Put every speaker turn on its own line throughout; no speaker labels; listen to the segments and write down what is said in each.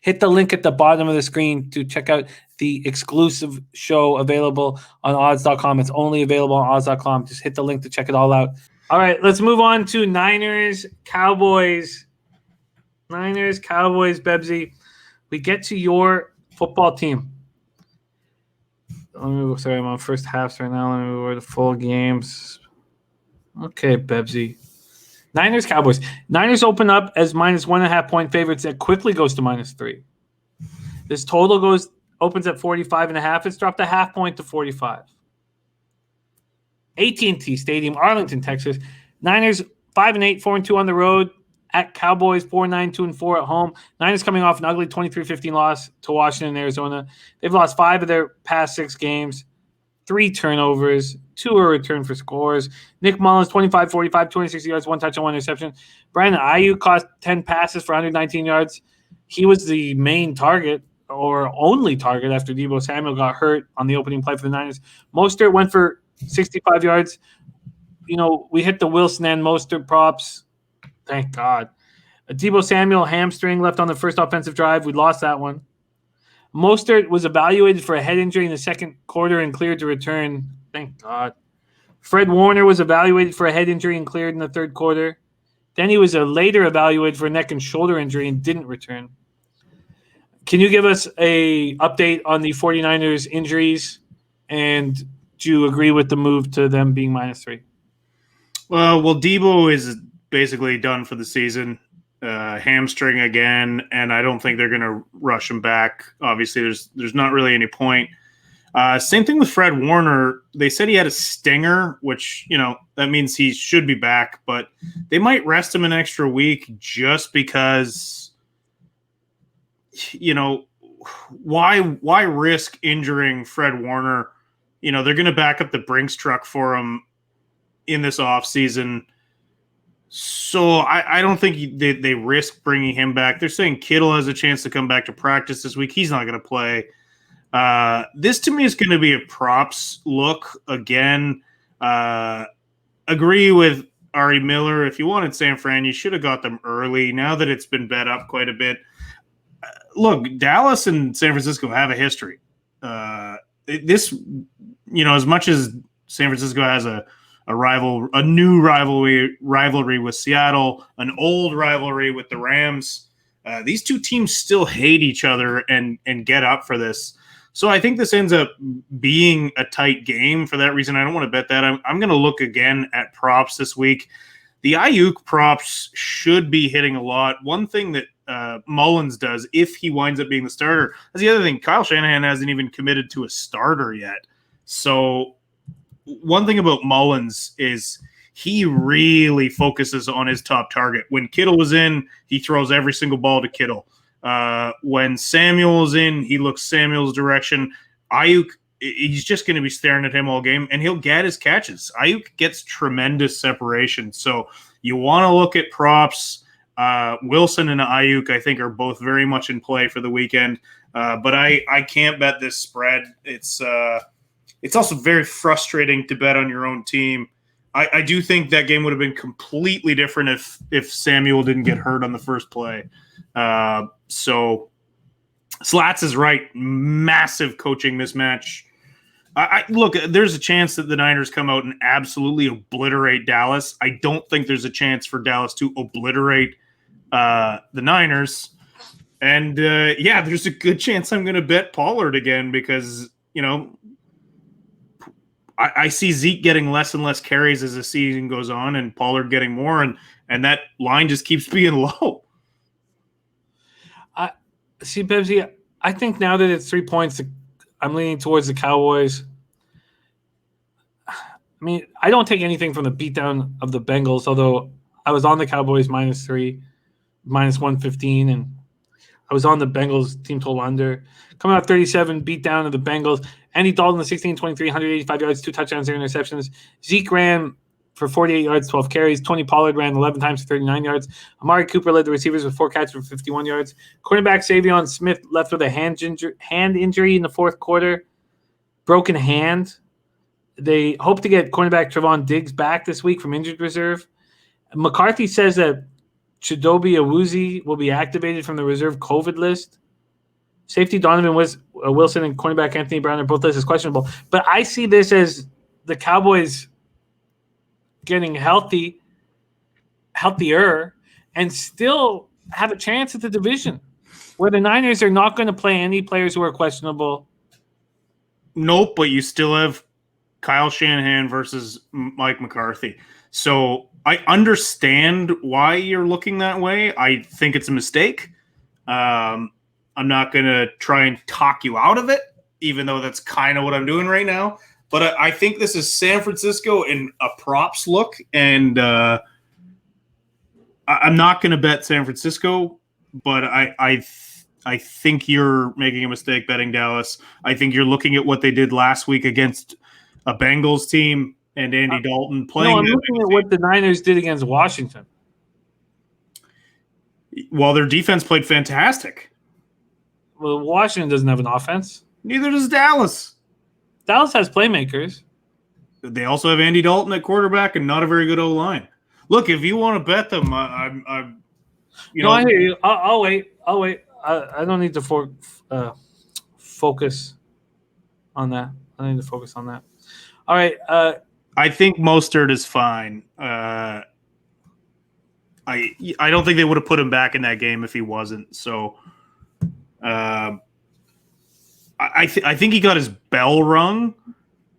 Hit the link at the bottom of the screen to check out the exclusive show available on odds.com. It's only available on odds.com. Just hit the link to check it all out. All right, let's move on to Niners, Cowboys. Niners, Cowboys, Bebsie. We get to your football team. I'm on first halves right now. Let me move over to full games. Okay, Bebsie. Niners, Cowboys. Niners open up as minus 1.5 point favorites. That quickly goes to -3. This total opens at 45.5. It's dropped a half point to 45. AT&T Stadium, Arlington, Texas. Niners 5-8, 4-2 on the road. At Cowboys 4-9, 2-4 at home. Niners coming off an ugly 23-15 loss to Washington and Arizona. They've lost 5 of their past 6 games. 3 turnovers, 2 are returned for scores. Nick Mullins, 25-45, 260 yards, 1 touchdown, 1 interception. Brandon Ayuk caught 10 passes for 119 yards. He was the main target or only target after Deebo Samuel got hurt on the opening play for the Niners. Mostert went for 65 yards. We hit the Wilson and Mostert props. Thank God. Deebo Samuel hamstring left on the first offensive drive. We lost that one. Mostert was evaluated for a head injury in the second quarter and cleared to return. Thank God. Fred Warner was evaluated for a head injury and cleared in the third quarter. Then he was later evaluated for a neck and shoulder injury and didn't return. Can you give us an update on the 49ers injuries? And do you agree with the move to them being -3?
Well, Deebo is basically done for the season. Hamstring again, and I don't think they're going to rush him back. Obviously, there's not really any point. Same thing with Fred Warner. They said he had a stinger, which, that means he should be back, but they might rest him an extra week just because, why risk injuring Fred Warner? They're going to back up the Brinks truck for him in this offseason. So I don't think they risk bringing him back. They're saying Kittle has a chance to come back to practice this week. He's not going to play. This to me is going to be a props look again. Agree with Ari Miller. If you wanted San Fran, you should have got them early. Now that it's been bet up quite a bit. Look, Dallas and San Francisco have a history. As much as San Francisco has a new rivalry with Seattle, an old rivalry with the Rams. These two teams still hate each other and get up for this. So I think this ends up being a tight game. For that reason, I don't want to bet that. I'm going to look again at props this week. The Ayuk props should be hitting a lot. One thing that Mullins does, if he winds up being the starter, that's the other thing. Kyle Shanahan hasn't even committed to a starter yet. So one thing about Mullins is he really focuses on his top target. When Kittle was in, he throws every single ball to Kittle. When Samuel's in, he looks Samuel's direction. Ayuk, he's just going to be staring at him all game, and he'll get his catches. Ayuk gets tremendous separation. So you want to look at props. Wilson and Ayuk, I think, are both very much in play for the weekend. But I can't bet this spread. It's also very frustrating to bet on your own team. I do think that game would have been completely different if Samuel didn't get hurt on the first play. So Slats is right. Massive coaching mismatch. Look, there's a chance that the Niners come out and absolutely obliterate Dallas. I don't think there's a chance for Dallas to obliterate the Niners. And, there's a good chance I'm going to bet Pollard again because, I see Zeke getting less and less carries as the season goes on and Pollard getting more, and that line just keeps being low.
See, Bebsie, I think now that it's 3 points, I'm leaning towards the Cowboys. I mean, I don't take anything from the beatdown of the Bengals, although I was on the Cowboys -3, -115, and I was on the Bengals team total under. Coming out 37, beatdown of the Bengals. Andy Dalton, the 16-23, 185 yards, 2 touchdowns, 0 interceptions. Zeke ran for 48 yards, 12 carries. Tony Pollard ran 11 times for 39 yards. Amari Cooper led the receivers with 4 catches for 51 yards. Cornerback Savion Smith left with a hand injury in the fourth quarter. Broken hand. They hope to get cornerback Trevon Diggs back this week from injured reserve. McCarthy says that Chidobe Awuzie will be activated from the reserve COVID list. Safety Donovan Wilson and cornerback Anthony Brown are both listed as questionable. But I see this as the Cowboys getting healthier, and still have a chance at the division, where the Niners are not going to play any players who are questionable.
Nope, but you still have Kyle Shanahan versus Mike McCarthy. So I understand why you're looking that way. I think it's a mistake. I'm not going to try and talk you out of it, even though that's kind of what I'm doing right now. But I think this is San Francisco in a props look, and I'm not going to bet San Francisco, but I think you're making a mistake betting Dallas. I think you're looking at what they did last week against a Bengals team and Andy Dalton playing.
No, I'm looking at what the Niners did against Washington.
Well, their defense played fantastic.
Well, Washington doesn't have an offense.
Neither does Dallas.
Dallas has playmakers.
They also have Andy Dalton at quarterback and not a very good O-line. Look, if you want to bet them, I'm
you know. I hear you. I'll wait. I don't need to focus on that. I need to focus on that. All right.
I think Mostert is fine. I don't think they would have put him back in that game if he wasn't. So, I think he got his bell rung,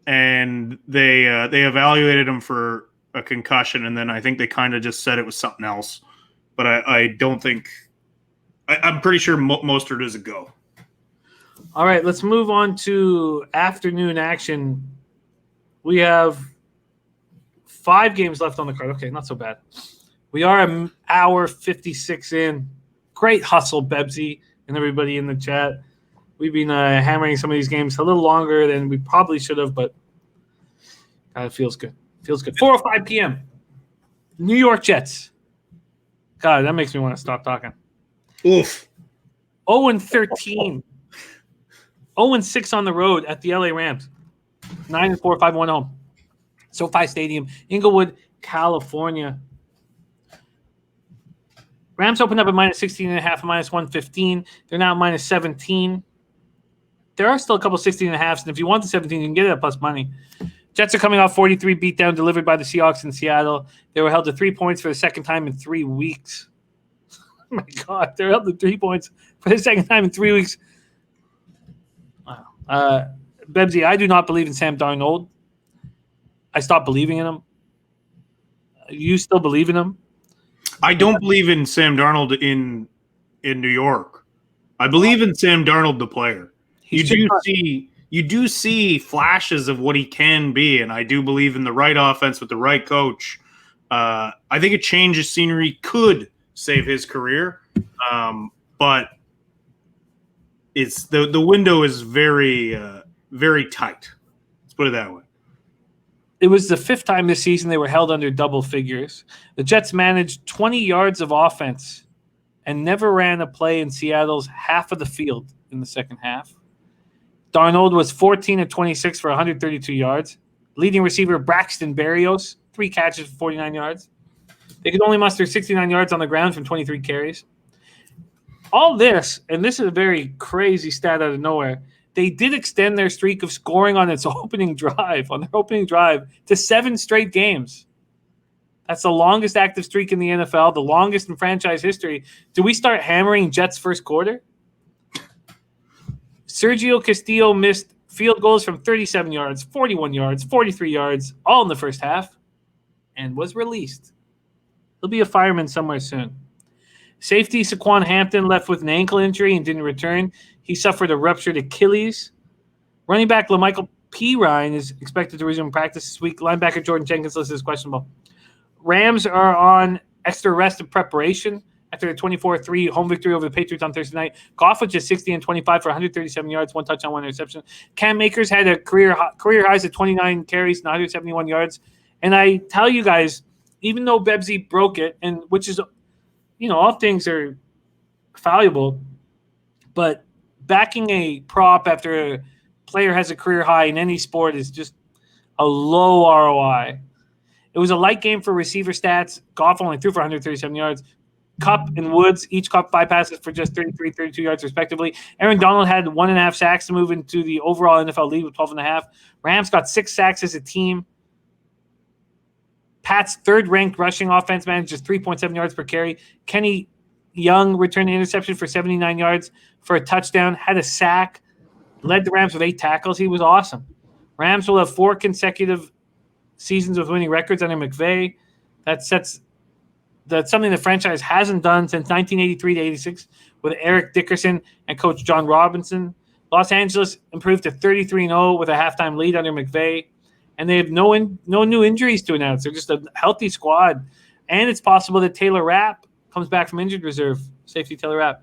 and they evaluated him for a concussion, and then I think they kind of just said it was something else. But I don't think – I'm pretty sure Mostert is a go.
All right, let's move on to afternoon action. We have 5 games left on the card. Okay, not so bad. We are an hour 56 in. Great hustle, Bebsie, and everybody in the chat. We've been hammering some of these games a little longer than we probably should have, but it feels good. Feels good. 4:05 p.m. New York Jets. God, that makes me want to stop talking.
Oof.
0-13. 0-6 on the road at the LA Rams. 9-4, 5-1 home. SoFi Stadium, Inglewood, California. Rams opened up at -16.5, -115. They're now -17. There are still a couple 16.5s, and if you want the 17, you can get it at plus money. Jets are coming off 43 beatdown delivered by the Seahawks in Seattle. They were held to 3 points for the second time in 3 weeks. Oh my God, they're held to 3 points for the second time in 3 weeks. Wow. Bebsy, I do not believe in Sam Darnold. I stopped believing in him. You still believe in him?
I don't believe in Sam Darnold in New York. I believe in Sam Darnold, the player. You do see flashes of what he can be, and I do believe in the right offense with the right coach. I think a change of scenery could save his career, but it's the window is very very tight. Let's put it that way.
It was the 5th time this season they were held under double figures. The Jets managed 20 yards of offense and never ran a play in Seattle's half of the field in the second half. Darnold was 14 of 26 for 132 yards. Leading receiver Braxton Berrios, 3 catches for 49 yards. They could only muster 69 yards on the ground from 23 carries. All this, and this is a very crazy stat out of nowhere, they did extend their streak of scoring on their opening drive to 7 straight games. That's the longest active streak in the NFL, the longest in franchise history. Do we start hammering Jets first quarter? Sergio Castillo missed field goals from 37 yards, 41 yards, 43 yards, all in the first half, and was released. He'll be a fireman somewhere soon. Safety Saquon Hampton left with an ankle injury and didn't return. He suffered a ruptured Achilles. Running back LaMichael Pirine is expected to resume practice this week. Linebacker Jordan Jenkins listed as questionable. Rams are on extra rest and preparation after a 24-3 home victory over the Patriots on Thursday night. Goff was just 60-25 for 137 yards, 1 touchdown, 1 interception. Cam Akers had a career highs of 29 carries and 171 yards. And I tell you guys, even though Bebsy broke it, and which is, all things are valuable, but backing a prop after a player has a career high in any sport is just a low ROI. It was a light game for receiver stats. Goff only threw for 137 yards. Cup and Woods each caught 5 passes for just 33, 32 yards respectively. Aaron Donald had 1.5 sacks to move into the overall NFL lead with 12.5. Rams got 6 sacks as a team. Pat's third-ranked rushing offense managed just 3.7 yards per carry. Kenny Young returned an interception for 79 yards for a touchdown, had a sack, led the Rams with 8 tackles. He was awesome. Rams will have 4 consecutive seasons of winning records under McVay. That's something the franchise hasn't done since 1983 to 86 with Eric Dickerson and coach John Robinson. Los Angeles improved to 33-0 with a halftime lead under McVay, and they have no new injuries to announce. They're just a healthy squad, and it's possible that Taylor Rapp comes back from injured reserve. Safety Taylor Rapp.